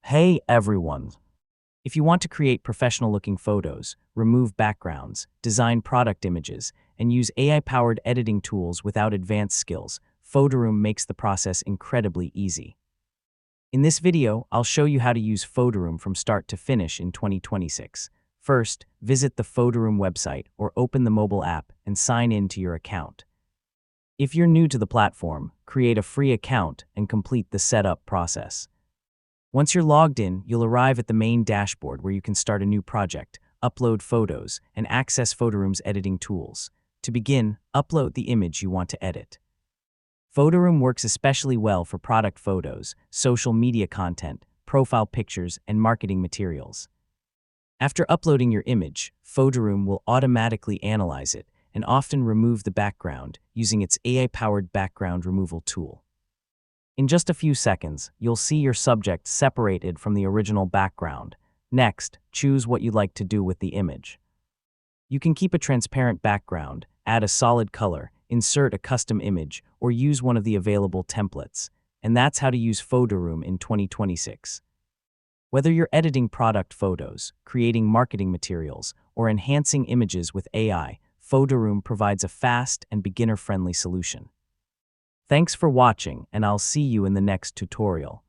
Hey everyone! If you want to create professional-looking photos, remove backgrounds, design product images, and use AI-powered editing tools without advanced skills, Photoroom makes the process incredibly easy. In this video, I'll show you how to use Photoroom from start to finish in 2026. First, visit the Photoroom website or open the mobile app and sign in to your account. If you're new to the platform, create a free account and complete the setup process. Once you're logged in, you'll arrive at the main dashboard where you can start a new project, upload photos, and access Photoroom's editing tools. To begin, upload the image you want to edit. Photoroom works especially well for product photos, social media content, profile pictures, and marketing materials. After uploading your image, Photoroom will automatically analyze it and often remove the background using its AI-powered background removal tool. In just a few seconds, you'll see your subject separated from the original background. Next, choose what you'd like to do with the image. You can keep a transparent background, add a solid color, insert a custom image, or use one of the available templates. And that's how to use Photoroom in 2026. Whether you're editing product photos, creating marketing materials, or enhancing images with AI, Photoroom provides a fast and beginner-friendly solution. Thanks for watching, and I'll see you in the next tutorial.